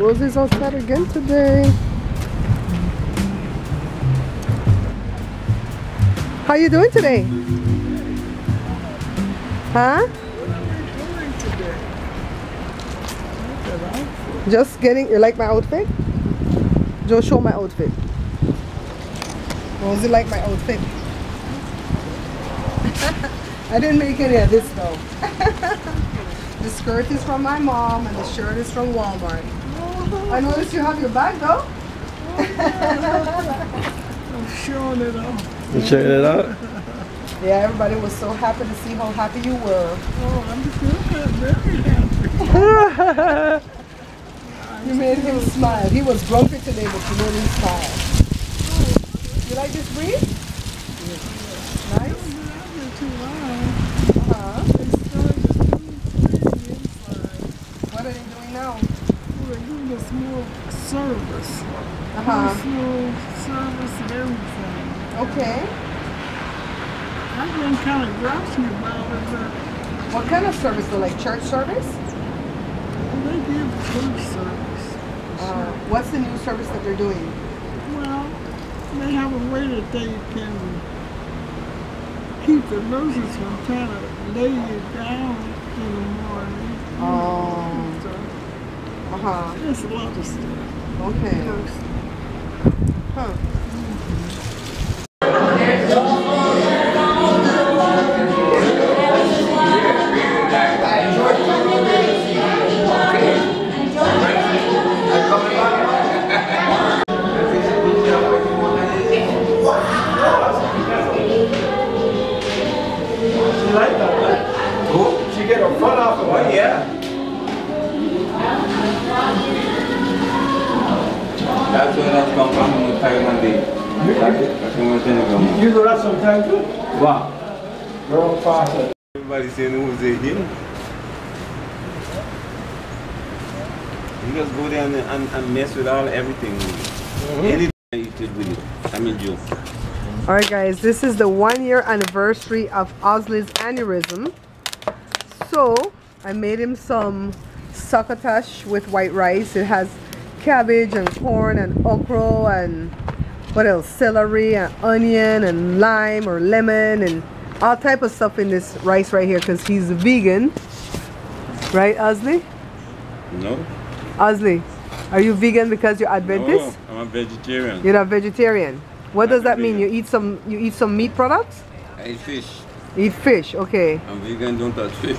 Rosie's outside again today. How you doing today? Huh? Just getting, you like my outfit? Just show my outfit. Rosie like my outfit. I didn't make any of this though. The skirt is from my mom and the shirt is from Walmart. I noticed you have your bag though. I'm showing it off. You checking it out? Yeah, everybody was so happy to see how happy you were. Oh, I'm very happy. You made him smile. He was grumpy today, but you made him smile. You like this breed? Nice? What are they doing now? We're doing a small service. Uh-huh. Small service and everything. Okay. I've been kind of grouchy about it, but What kind of service? So like church service? they give church service. What's the new service that they're doing? Well, they have a way that they can keep the nurses from trying to lay you down in the morning. So, there's a lot of stuff. Okay. Huh. She get her front off of it. Yeah. That's when I come from Thailand. You do that sometime too? Wow. Girl faster. Everybody saying who's there here. You just go there and mess with everything. Anything you did with it. I mean, Joe. Alright guys, this is the 1-year anniversary of Osley's aneurysm. So I made him some succotash with white rice. It has cabbage and corn and okra and what else? Celery and onion and lime or lemon and all type of stuff in this rice right here because he's a vegan. Right, Osley? No. Osley, are you vegan because you're Adventist? No, I'm a vegetarian. You're not vegetarian. What does that mean? You eat some meat products? I eat fish. Eat fish, okay. I'm vegan, don't touch fish.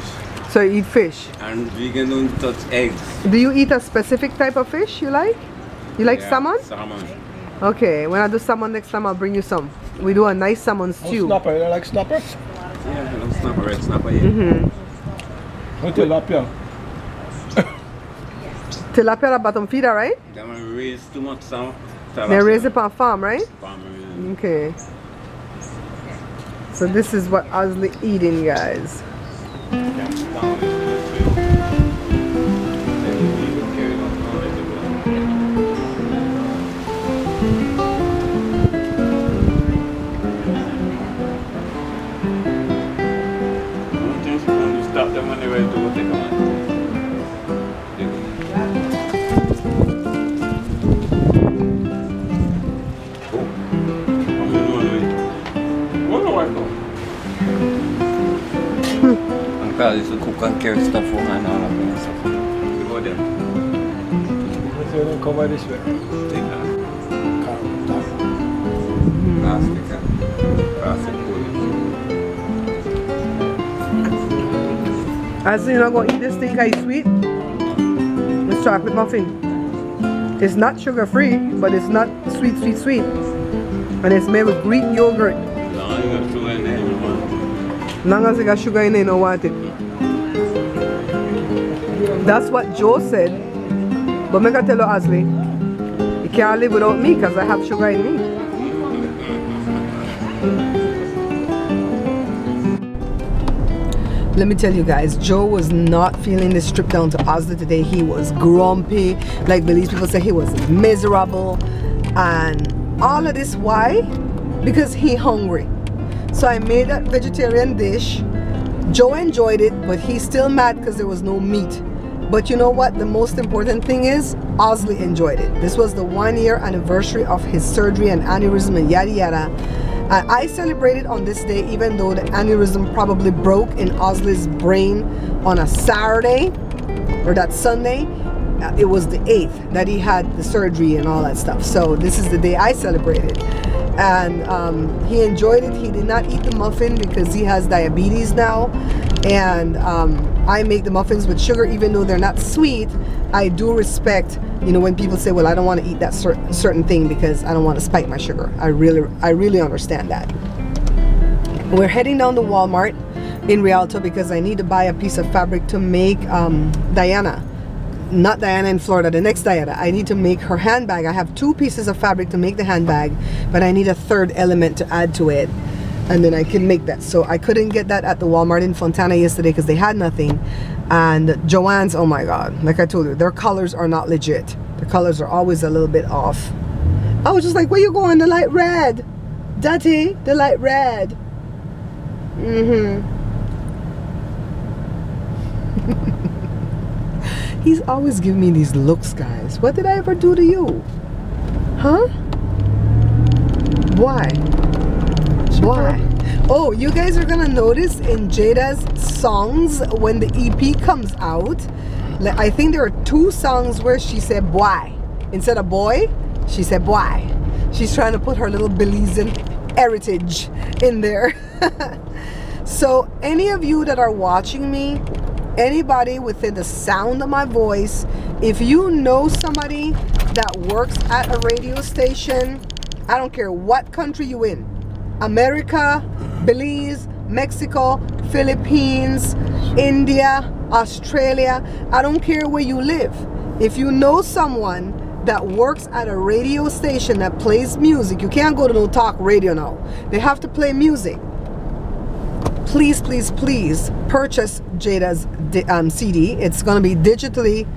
So you eat fish. And vegan don't touch eggs. Do you eat a specific type of fish you like? You like salmon? Salmon. Okay, when I do salmon next time, I'll bring you some. We do a nice salmon stew. Snapper, you like snapper? Yeah, I love snapper, red snapper, yeah. What tilapia? Tilapia at bottom feeder, right? They don't raise too much salmon. They raise it on farm, right? Farm, Okay. So this is what Osley eating, guys. Stop them when they're ready to go take a one. It's a cook and carry stuff for and all of that stuff. You go there. So you don't cover this way. Take that. Plastic and plastic food. As you're not gonna eat this thing because it's sweet. It's chocolate muffin. It's not sugar free, but it's not sweet. And it's made with Greek yogurt. No, you got sugar in there, man. Long as you got sugar in it, you don't want it. That's what Joe said. But I tell you, Osley, you can't live without me because I have sugar in me. Let me tell you guys, Joe was not feeling this trip down to Osley today. He was grumpy. Like Belize people say, he was miserable. And all of this, why? Because he hungry. So I made that vegetarian dish. Joe enjoyed it, but he's still mad because there was no meat. But you know what? The most important thing is Osley enjoyed it. This was the 1-year anniversary of his surgery and aneurysm and yada yada. I celebrated on this day, even though the aneurysm probably broke in Osley's brain on a Saturday or that Sunday. It was the 8th that he had the surgery and all that stuff. So this is the day I celebrated. And he enjoyed it. He did not eat the muffin because he has diabetes now. And I make the muffins with sugar, even though they're not sweet. I do respect, you know, when people say, well, I don't want to eat that certain thing because I don't want to spike my sugar. I really understand that. We're heading down to Walmart in Rialto because I need to buy a piece of fabric to make Diana. Not Diana in Florida, the next Diana. I need to make her handbag. I have 2 pieces of fabric to make the handbag, but I need a 3rd element to add to it, and then I can make that. So I couldn't get that at the Walmart in Fontana yesterday because they had nothing. And Joann's, oh my god, like I told you, their colors are not legit. The colors are always a little bit off. I was just like, where you going? The light red, Daddy, the light red. He's always giving me these looks, guys. What did I ever do to you? Huh? Why? Why? Oh, you guys are gonna notice in Jada's songs when the EP comes out, I think there are 2 songs where she said boy. Instead of boy, she said boy. She's trying to put her little Belizean heritage in there. So any of you that are watching me, anybody within the sound of my voice, if you know somebody that works at a radio station, I don't care what country you in, America, Belize, Mexico, Philippines, India, Australia, I don't care where you live. If you know someone that works at a radio station that plays music, you can't go to no talk radio now. They have to play music. Please, please, please purchase Jada's CD. It's going to be digitally,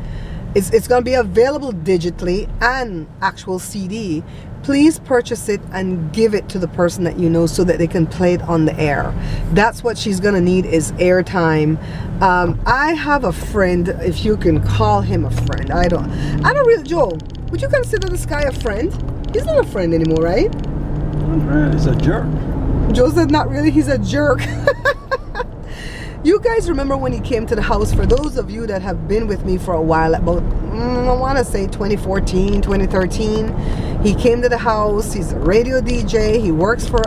it's going to be available digitally and actual CD. Please purchase it and give it to the person that you know so that they can play it on the air. That's what she's going to need, is airtime. I have a friend, if you can call him a friend. I don't really, Joe, would you consider this guy a friend? He's not a friend anymore, right? He's a jerk. Joe said not really, he's a jerk. You guys remember when he came to the house? For those of you that have been with me for a while, about I want to say 2014, 2013, he came to the house. He's a radio DJ. He works for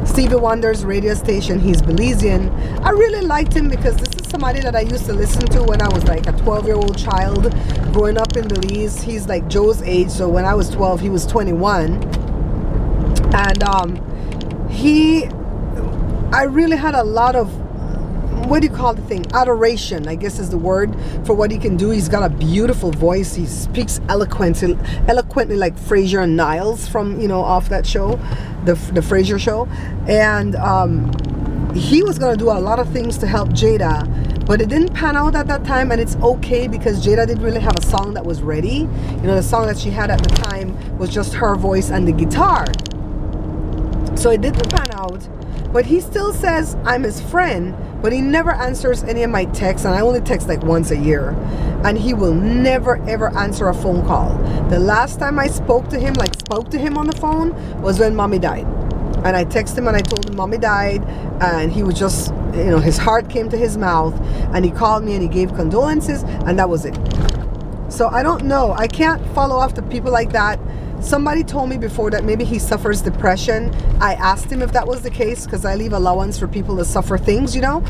Stevie Wonder's radio station. He's Belizean. I really liked him because this is somebody that I used to listen to when I was like a 12-year-old child growing up in Belize. He's like Joe's age, so when I was 12, he was 21. And I really had a lot of, what do you call the thing, adoration, I guess is the word, for what he can do. He's got a beautiful voice. He speaks eloquently like Frasier and Niles from, you know, off that show, the Frasier show. And he was going to do a lot of things to help Jada, but it didn't pan out at that time, and it's okay because Jada didn't really have a song that was ready. You know, the song that she had at the time was just her voice and the guitar. So it didn't pan out. But he still says I'm his friend, but he never answers any of my texts, and I only text like once a year. And he will never ever answer a phone call. The last time I spoke to him on the phone, was when Mommy died. And I texted him and I told him Mommy died, and he was just, you know, his heart came to his mouth, and he called me and he gave condolences, and that was it. So I don't know. I can't follow after people like that. Somebody told me before that maybe he suffers depression. I asked him if that was the case because I leave allowance for people to suffer things, you know.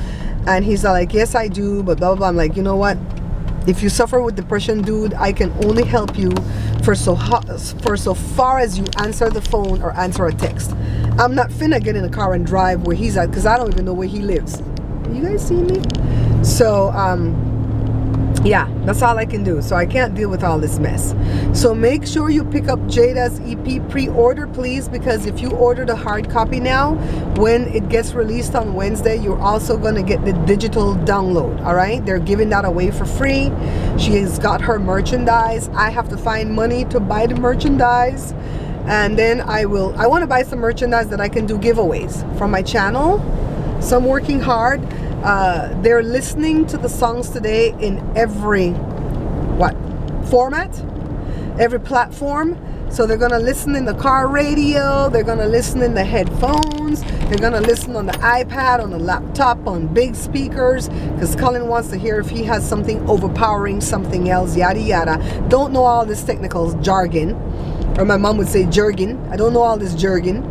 And he's like, yes, I do, but blah, blah, blah. I'm like, you know what? If you suffer with depression, dude, I can only help you for so far as you answer the phone or answer a text. I'm not finna get in a car and drive where he's at because I don't even know where he lives. You guys see me? So, yeah, that's all I can do. So I can't deal with all this mess. So make sure you pick up Jada's EP pre-order, please, because if you order the hard copy now, when it gets released on Wednesday, you're also going to get the digital download. All right, they're giving that away for free. She has got her merchandise. I have to find money to buy the merchandise, and then I want to buy some merchandise that I can do giveaways from my channel. So I'm working hard. they're listening to the songs today in every format, every platform. So they're gonna listen in the car radio, they're gonna listen in the headphones, they're gonna listen on the iPad, on the laptop, on big speakers, because Colin wants to hear if he has something overpowering something else, yada yada. Don't know all this technical jargon, or my mom would say jargon. I don't know all this jargon,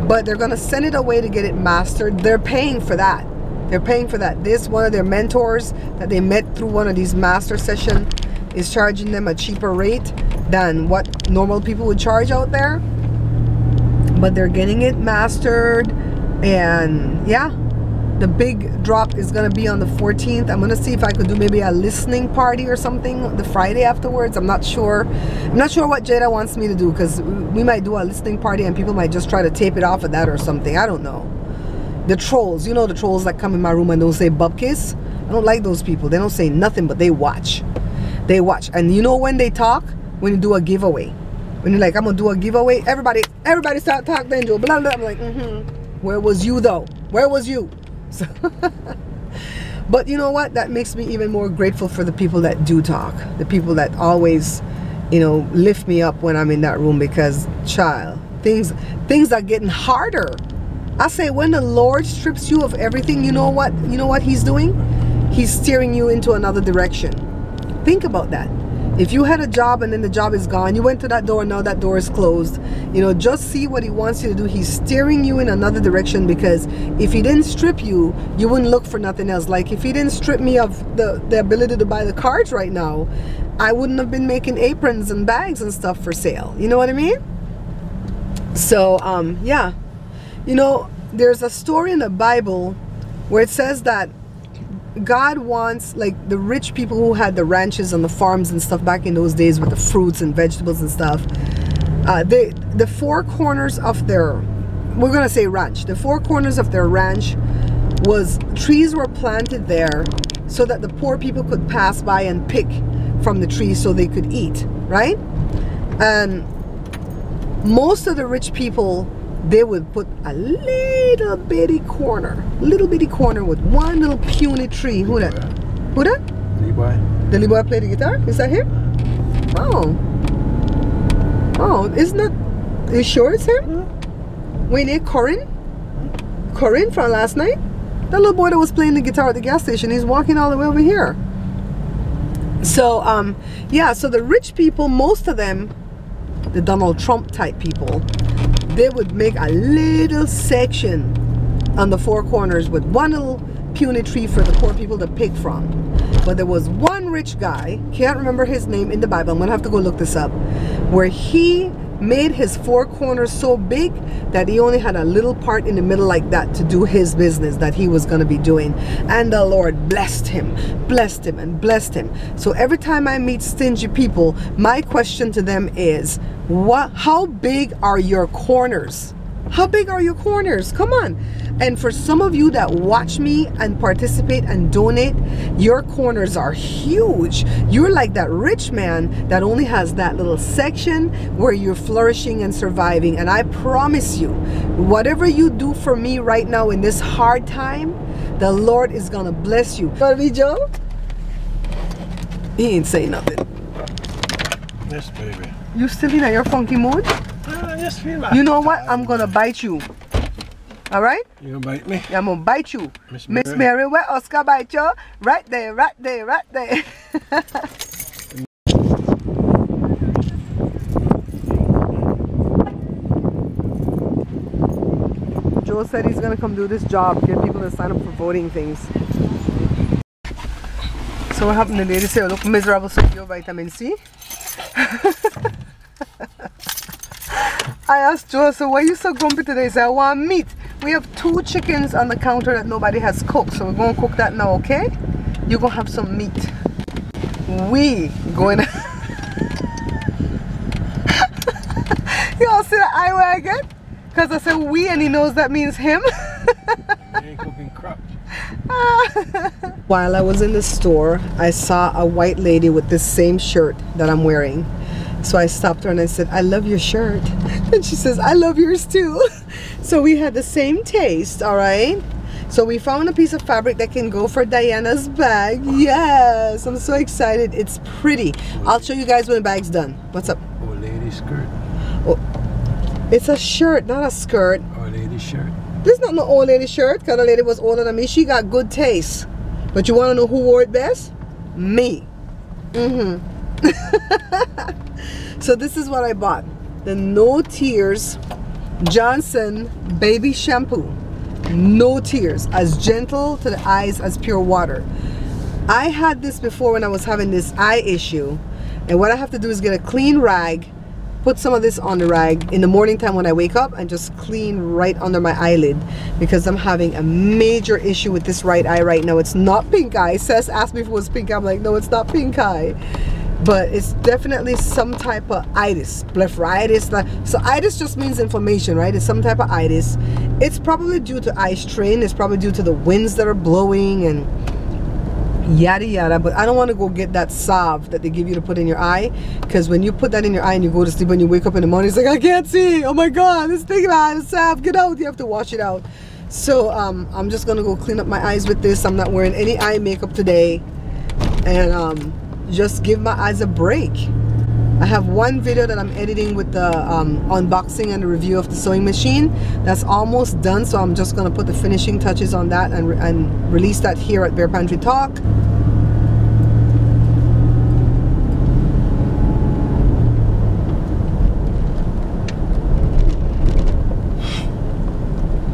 but they're gonna send it away to get it mastered. They're paying for that. They're paying for that. This, one of their mentors that they met through one of these master sessions, is charging them a cheaper rate than what normal people would charge out there, but they're getting it mastered. And yeah, the big drop is gonna be on the 14th. I'm gonna see if I could do maybe a listening party or something the Friday afterwards. I'm not sure what Jada wants me to do, because we might do a listening party and people might just try to tape it off of that or something. I don't know. The trolls, you know, the trolls that come in my room and don't say bupkis. I don't like those people. They don't say nothing, but they watch. They watch. And you know when they talk? When you do a giveaway. When you're like, I'm gonna do a giveaway, everybody start talking, then do blah blah. I'm like, where was you though? Where was you? So but you know what? That makes me even more grateful for the people that do talk. The people that always, you know, lift me up when I'm in that room, because child, things are getting harder. I say, when the Lord strips you of everything, you know what he's doing? He's steering you into another direction. Think about that. If you had a job and then the job is gone, you went to that door and now that door is closed, you know, just see what he wants you to do. He's steering you in another direction, because if he didn't strip you, you wouldn't look for nothing else. Like if he didn't strip me of the ability to buy the cards right now, I wouldn't have been making aprons and bags and stuff for sale. You know what I mean? So yeah, you know, there's a story in the Bible where it says that God wants, like, the rich people who had the ranches and the farms and stuff back in those days with the fruits and vegetables and stuff, the four corners of their, we're gonna say ranch, the four corners of their ranch was, trees were planted there so that the poor people could pass by and pick from the trees so they could eat, right? And most of the rich people, they would put a little bitty corner with one little puny tree. Who that? Who that? Levi. The Levi play the guitar? Is that him? Oh. Oh, isn't that, are you sure it's him? Wait, there, Corin from last night? That little boy that was playing the guitar at the gas station, he's walking all the way over here. So, yeah, so the rich people, most of them, the Donald Trump type people, they would make a little section on the four corners with one little puny tree for the poor people to pick from. But there was one rich guy, can't remember his name in the Bible, I'm gonna have to go look this up, where he made his four corners so big that he only had a little part in the middle like that to do his business that he was going to be doing. And the Lord blessed him and blessed him. So every time I meet stingy people, my question to them is, how big are your corners? How big are your corners? Come on. And for some of you that watch me and participate and donate, your corners are huge. You're like that rich man that only has that little section where you're flourishing and surviving. And I promise you, whatever you do for me right now in this hard time, the Lord is gonna bless you. Want me, Joe? He ain't saying nothing. Yes, baby. You still in your funky mood? Yes, feel you know what? I'm gonna bite you. All right? You gonna bite me? Yeah, I'm gonna bite you. Miss Mary, where Oscar bite you? Right there, right there, right there. Joe said he's gonna come do this job, get people to sign up for voting things. So what happened today? They say, look miserable, so your vitamin C. I asked Joe, so why are you so grumpy today? He said, I want meat. We have 2 chickens on the counter that nobody has cooked, so we're going to cook that now, okay? You're going to have some meat. We going to... You all see the eye where I get? Because I said we and he knows that means him. You ain't cooking crap. While I was in the store, I saw a white lady with this same shirt that I'm wearing. So I stopped her and I said, I love your shirt. And she says, I love yours too. So we had the same taste, all right? So we found a piece of fabric that can go for Diana's bag. Yes, I'm so excited. It's pretty. I'll show you guys when the bag's done. What's up? Old lady skirt. Oh, it's a shirt, not a skirt. Old lady shirt. This is not no old lady shirt, because the lady was older than me. She got good taste. But you want to know who wore it best? Me. So this is what I bought. The No Tears Johnson baby shampoo. No tears, as gentle to the eyes as pure water. I had this before when I was having this eye issue, and what I have to do is get a clean rag, put some of this on the rag in the morning time when I wake up, and just clean right under my eyelid, because I'm having a major issue with this right eye right now. It's not pink eye. Seth asked me if it was pink eye. I'm like, no, it's not pink eye. But it's definitely some type of itis, blepharitis. So itis just means inflammation, right? It's some type of itis. It's probably due to eye strain. It's probably due to the winds that are blowing and yada yada. But I don't want to go get that salve that they give you to put in your eye, because when you put that in your eye and you go to sleep and you wake up in the morning, it's like, I can't see. Oh my God, this thing about the salve, get out. You have to wash it out. So I'm just gonna go clean up my eyes with this. I'm not wearing any eye makeup today, and just give my eyes a break. I have one video that I'm editing with the unboxing and the review of the sewing machine. That's almost done, so I'm just going to put the finishing touches on that and release that here at Bear Pantry Talk.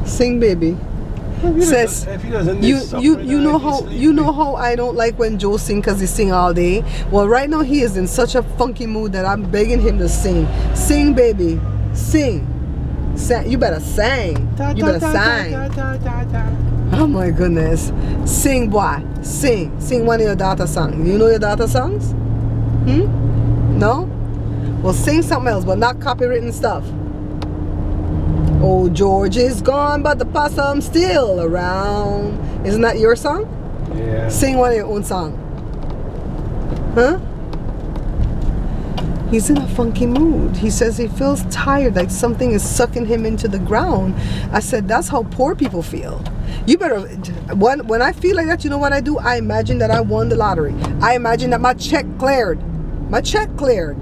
Sing, baby. Says you know how I don't like when Joe sing, because he sing all day. Well, right now he is in such a funky mood that I'm begging him to sing. Sing, baby, sing. You better sing. You better sing. Oh my goodness. Sing, boy. Sing one of your daughter songs. You know your daughter songs? No? Well, sing something else, but not copywritten stuff. Oh, George is gone, but the possum's still around. Isn't that your song? Yeah. Sing one of your own song. Huh? He's in a funky mood. He says he feels tired, like something is sucking him into the ground. I said, that's how poor people feel. You better, when I feel like that, you know what I do? I imagine that I won the lottery. I imagine that my check cleared. My check cleared.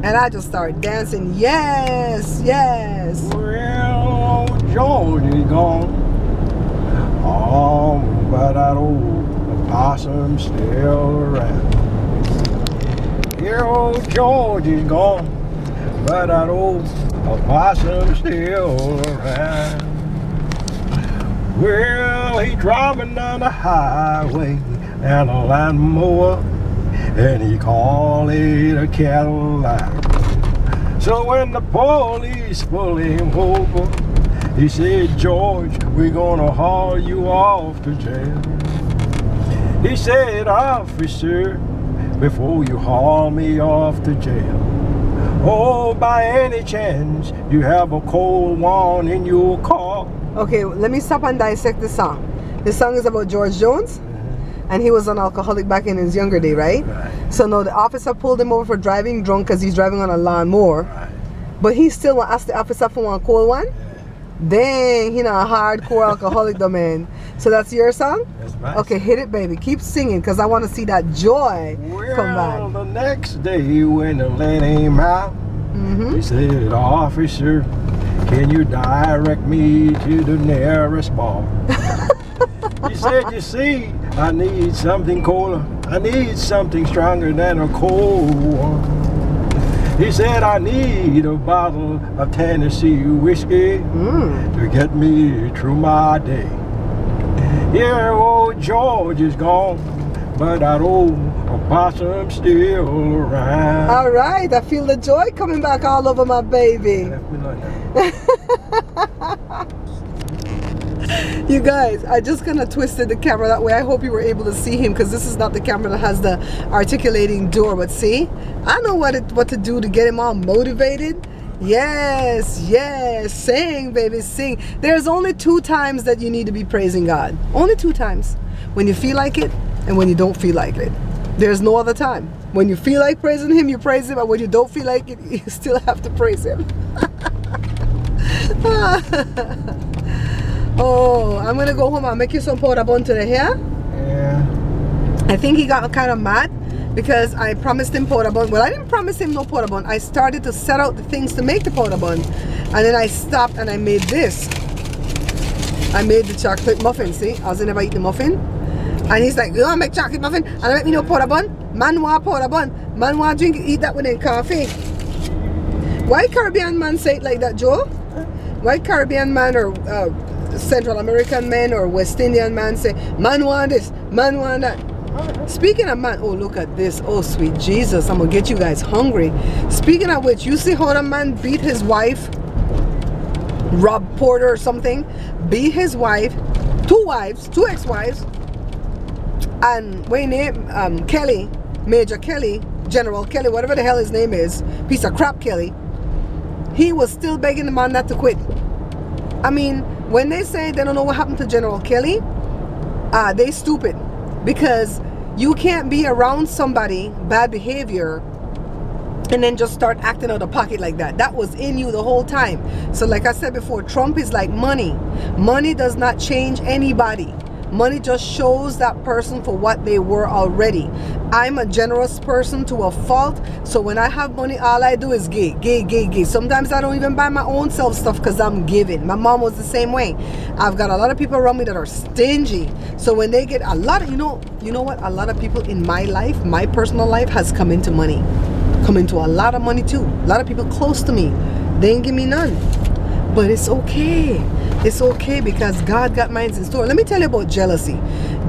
And I just started dancing. Yes, yes. Well, George is gone. Oh, but that old possum's still around. Yeah, old George is gone, but that old possum's still around. Well, he driving down the highway and a lawnmower, and he called it a Cadillac. So when the police pulled him over, he said, George, we're gonna haul you off to jail. He said, officer, before you haul me off to jail, oh, by any chance you have a cold one in your car? Okay, let me stop and dissect the song. This song is about George Jones, and he was an alcoholic back in his younger day, right? Right. So now the officer pulled him over for driving drunk because he's driving on a lawnmower. Right. But he still asked the officer for one cold one? Yeah. Dang, he not a hardcore alcoholic though, man. So that's your song? That's right. Okay, hit it, baby. Keep singing, because I want to see that joy come Well, back. the next day when they let him out, he said, officer, can you direct me to the nearest bar? He said, you see, I need something colder. I need something stronger than a cold one. He said, I need a bottle of Tennessee whiskey to get me through my day. Yeah, old George is gone, but that old possum's still around. All right, I feel the joy coming back all over my baby. Left me like that. You guys, I just kind of twisted the camera that way. I hope you were able to see him, because this is not the camera that has the articulating door. But see, I know what to do to get him all motivated. Yes, yes, sing, baby, sing. There's only 2 times that you need to be praising God. Only 2 times. When you feel like it and when you don't feel like it. There's no other time. When you feel like praising him, you praise him. And when you don't feel like it, you still have to praise him. Oh, I'm gonna go home and make you some powder bun today, yeah? Yeah. I think he got kind of mad because I promised him powder bun. Well, I didn't promise him no powder bun. I started to set out the things to make the powder bun. And then I stopped and I made this. I made the chocolate muffin, see? I was never eat the muffin. And he's like, you want to make chocolate muffin? And I make me no powder bun. Man want powder bun. Man want drink, eat that with a coffee. Why Caribbean man say it like that, Joe? Why Caribbean man or Central American man or West Indian man say, man want this, man want that? Speaking of man, oh look at this, oh sweet Jesus, I'm gonna get you guys hungry. Speaking of which, you see how the man beat his wife, Rob Porter or something, beat his wife, two ex-wives, and Wayne Kelly, Major Kelly, General Kelly, whatever the hell his name is, piece of crap Kelly, he was still begging the man not to quit. I mean, when they say they don't know what happened to General Kelly, they stupid. Because you can't be around somebody, bad behavior, and then just start acting out of pocket like that. That was in you the whole time. So like I said before, Trump is like money. Money does not change anybody. Money just shows that person for what they were already. I'm a generous person to a fault. So when I have money, all I do is give. Sometimes I don't even buy my own self stuff because I'm giving. My mom was the same way. I've got a lot of people around me that are stingy. So when they get a lot of, you know what? A lot of people in my life, my personal life, has come into money. Come into a lot of money too. A lot of people close to me, they ain't give me none. But it's okay. It's okay because God got mine in store. Let me tell you about jealousy.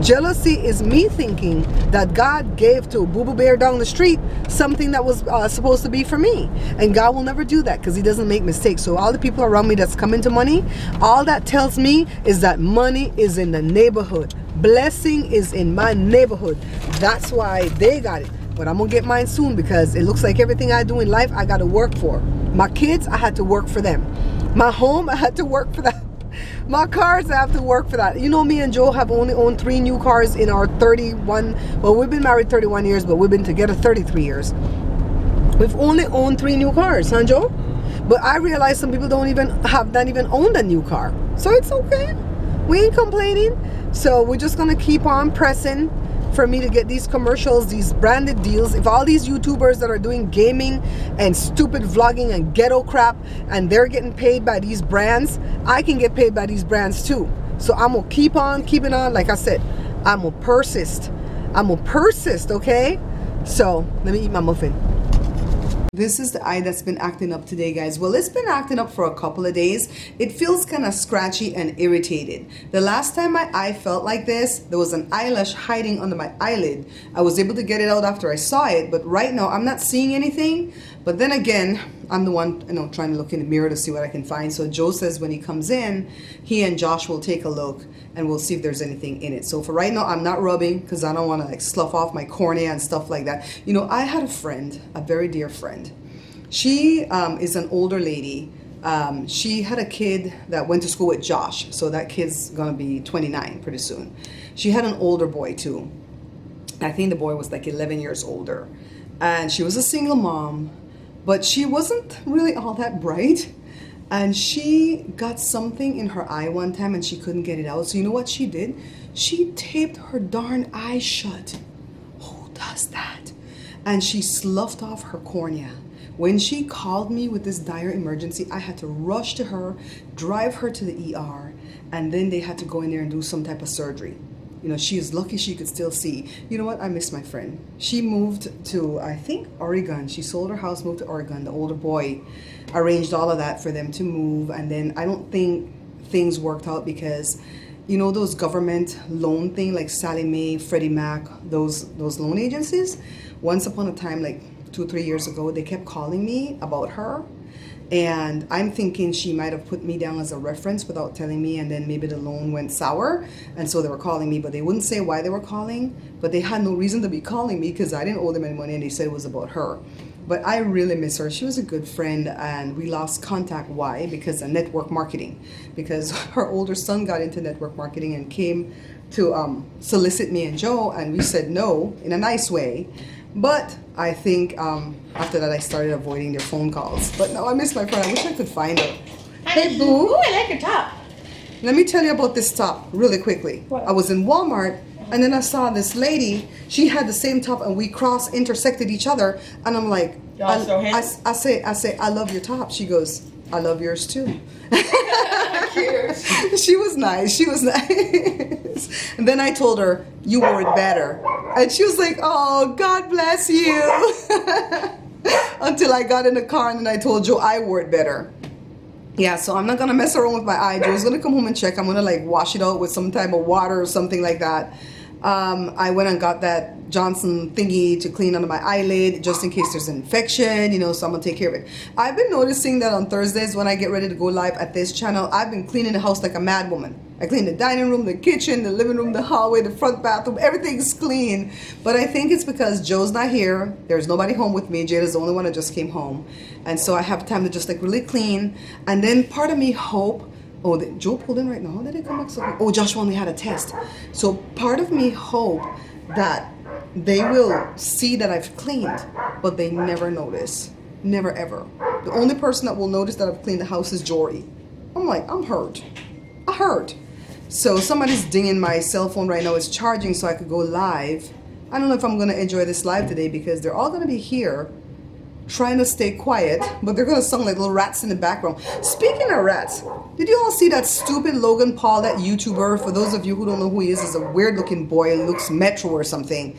Jealousy is me thinking that God gave to Boo Boo Bear down the street something that was supposed to be for me. And God will never do that because he doesn't make mistakes. So all the people around me that's come into money, all that tells me is that money is in the neighborhood. Blessing is in my neighborhood. That's why they got it. But I'm going to get mine soon because it looks like everything I do in life, I got to work for. My kids, I had to work for them. My home, I had to work for that. My cars, I have to work for that. You know, me and Joe have only owned 3 new cars in our 31, well, we've been married 31 years, but we've been together 33 years. We've only owned 3 new cars, huh, Joe? But I realize some people don't even owned a new car. So it's okay. We ain't complaining. So we're just going to keep on pressing for me to get these commercials, these branded deals. If all these YouTubers that are doing gaming and stupid vlogging and ghetto crap and they're getting paid by these brands, I can get paid by these brands too. So I'm gonna keep on keeping on. Like I said, I'm gonna persist. Okay? So let me eat my muffin. This is the eye that's been acting up today, guys. Well, it's been acting up for a couple of days. It feels kind of scratchy and irritated. The last time my eye felt like this, there was an eyelash hiding under my eyelid. I was able to get it out after I saw it, but right now I'm not seeing anything. But then again, I'm the one, trying to look in the mirror to see what I can find. So Joe says when he comes in, he and Josh will take a look and we'll see if there's anything in it. So for right now, I'm not rubbing because I don't want to like slough off my cornea and stuff like that. You know, I had a friend, a very dear friend. She is an older lady. She had a kid that went to school with Josh. So that kid's gonna be 29 pretty soon. She had an older boy too. I think the boy was like 11 years older. And she was a single mom, but she wasn't really all that bright. And she got something in her eye one time and she couldn't get it out. So you know what she did? She taped her darn eye shut. Who does that? And she sloughed off her cornea. When she called me with this dire emergency, I had to rush to her, drive her to the ER, and then they had to go in there and do some type of surgery. You know, she is lucky she could still see. You know what? I miss my friend. She moved to, I think, Oregon. She sold her house, moved to Oregon. The older boy arranged all of that for them to move. And then I don't think things worked out because, you know, those government loan thing like Sallie Mae, Freddie Mac, those loan agencies, once upon a time, like 2-3 years ago, they kept calling me about her. And I'm thinking she might have put me down as a reference without telling me, and then maybe the loan went sour, and so they were calling me, but they wouldn't say why they were calling, but they had no reason to be calling me because I didn't owe them any money, and they said it was about her. But I really miss her. She was a good friend, and we lost contact. Why? Because of network marketing. Because her older son got into network marketing and came to solicit me and Joe, and we said no in a nice way. But I think after that I started avoiding their phone calls. But now I miss my friend. I wish I could find her. Hey, Boo. Ooh, I like your top. let me tell you about this top really quickly. What? I was in Walmart and then I saw this lady. She had the same top and we intersected each other. And I'm like, Y'all so handsome. I say, I love your top. She goes, I love yours too. Cute. She was nice. She was nice. And then I told her, you wore it better. And she was like, oh, God bless you. Until I got in the car and then I told Joe I wore it better. Yeah, so I'm not going to mess around with my eye. Joe's going to come home and check. I'm going to like wash it out with some type of water or something like that. I went and got that Johnson thingy to clean under my eyelid just in case there's an infection, you know, so I'm gonna take care of it. I've been noticing that on Thursdays when I get ready to go live at this channel, I've been cleaning the house like a mad woman. I clean the dining room, the kitchen, the living room, the hallway, the front bathroom, everything's clean. But I think it's because Joe's not here. There's nobody home with me. Jada's the only one that just came home. And so I have time to just like really clean. And then part of me hope, oh, Joe pulled in right now. Did it come back so quick? Oh, Joshua only had a test. So part of me hope that they will see that I've cleaned, but they never notice. Never ever. The only person that will notice that I've cleaned the house is Jory. I'm like, I'm hurt. I hurt. So somebody's dinging my cell phone right now. It's charging so I could go live. I don't know if I'm going to enjoy this live today because they're all going to be here trying to stay quiet, but they're gonna sound like little rats in the background. Speaking of rats, did you all see that stupid Logan Paul, that YouTuber? For those of you who don't know who he is a weird looking boy, looks Metro or something.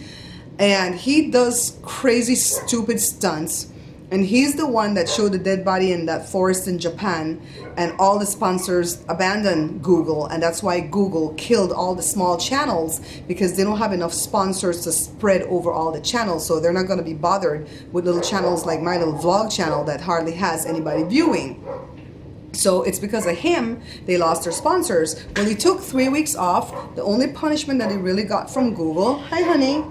And he does crazy stupid stunts. And he's the one that showed the dead body in that forest in Japan, and all the sponsors abandoned Google, and that's why Google killed all the small channels, because they don't have enough sponsors to spread over all the channels, so they're not going to be bothered with little channels like my little vlog channel that hardly has anybody viewing. So it's because of him they lost their sponsors. Well, he took 3 weeks off. The only punishment that he really got from Google, hi honey,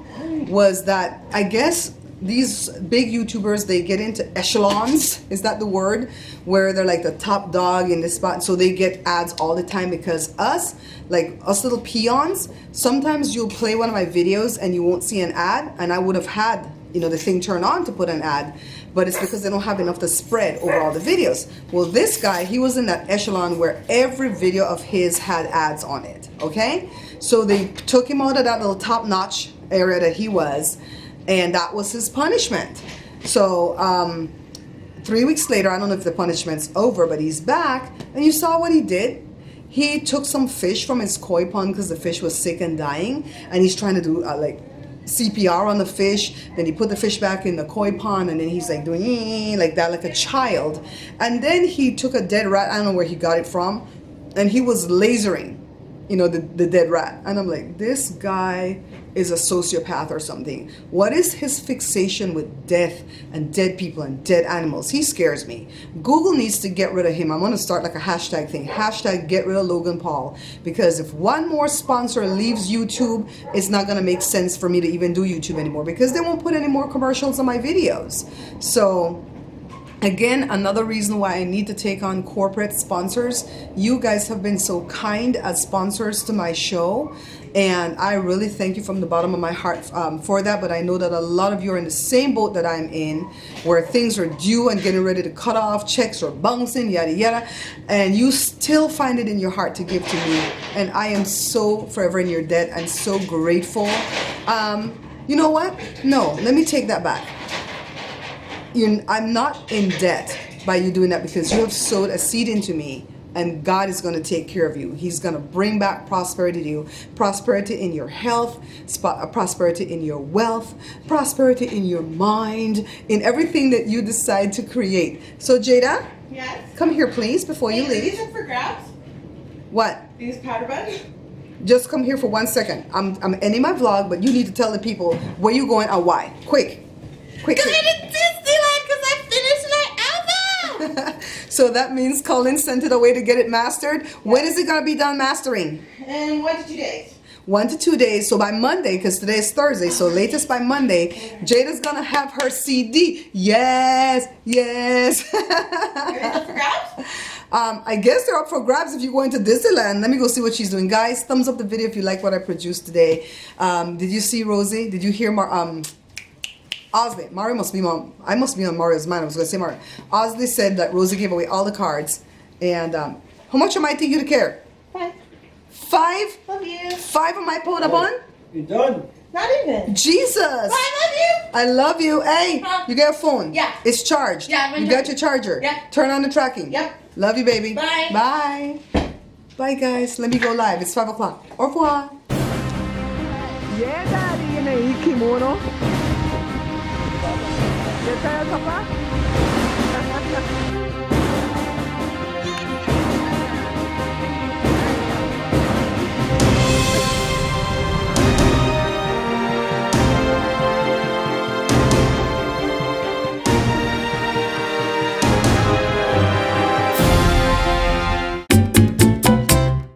was that I guess these big YouTubers, they get into echelons, is that the word? Where they're like the top dog in this spot, so they get ads all the time, because us little peons, sometimes you'll play one of my videos and you won't see an ad, and I would have had, you know, the thing turned on to put an ad, but it's because they don't have enough to spread over all the videos. Well, this guy, he was in that echelon where every video of his had ads on it, okay? So they took him out of that little top-notch area that he was, and that was his punishment. So 3 weeks later, I don't know if the punishment's over, but he's back, and you saw what he did. He took some fish from his koi pond because the fish was sick and dying, and he's trying to do like CPR on the fish. Then he put the fish back in the koi pond, and then he's like doing like that, like a child. And then he took a dead rat, I don't know where he got it from, and he was lasering, you know, the dead rat. And I'm like, this guy is a sociopath or something. What is his fixation with death and dead people and dead animals? He scares me. Google needs to get rid of him. I'm going to start like a hashtag thing. Hashtag get rid of Logan Paul. Because if one more sponsor leaves YouTube, it's not going to make sense for me to even do YouTube anymore, because they won't put any more commercials on my videos. So again, another reason why I need to take on corporate sponsors. You guys have been so kind as sponsors to my show, and I really thank you from the bottom of my heart for that. But I know that a lot of you are in the same boat that I'm in, where things are due and getting ready to cut off, checks are bouncing, yada yada, and you still find it in your heart to give to me, and I am so forever in your debt and so grateful. You know what? No, let me take that back. I'm not in debt by you doing that, because you have sowed a seed into me, and God is going to take care of you. He's going to bring back prosperity to you. Prosperity in your health, prosperity in your wealth, prosperity in your mind, in everything that you decide to create. So Jada, Yes? come here please before you leave. These are for grabs? What? These powder buns? Just come here for 1 second. I'm ending my vlog, but you need to tell the people where you going and why. Quick. Quick. Because I did Disneyland because I finished my album! So that means Colin sent it away to get it mastered. When is it going to be done mastering? In 1 to 2 days. 1 to 2 days. So by Monday, because today is Thursday, so latest by Monday, Jada's going to have her CD. Yes, yes. Are these up for grabs? I guess they're up for grabs if you're going to Disneyland. Let me go see what she's doing. Guys, thumbs up the video if you like what I produced today. Did you see Rosie? Did you hear Osley? Mario must be on. I must be on Mario's mind. I was going to say Mario. Osley said that Rosie gave away all the cards. And how much am I think you to care? 5. 5? Love you. 5 of my powder bun? You done? Not even. Jesus! I love you. I love you. Hey, Huh? you got a phone? Yeah. It's charged. Yeah, You got your charger? Yeah. Turn on the tracking. Yep. Love you, baby. Bye. Bye. Bye, guys. Let me go live. It's 5 o'clock. Au revoir. Yeah, daddy. In a kimono. You tired, Papa?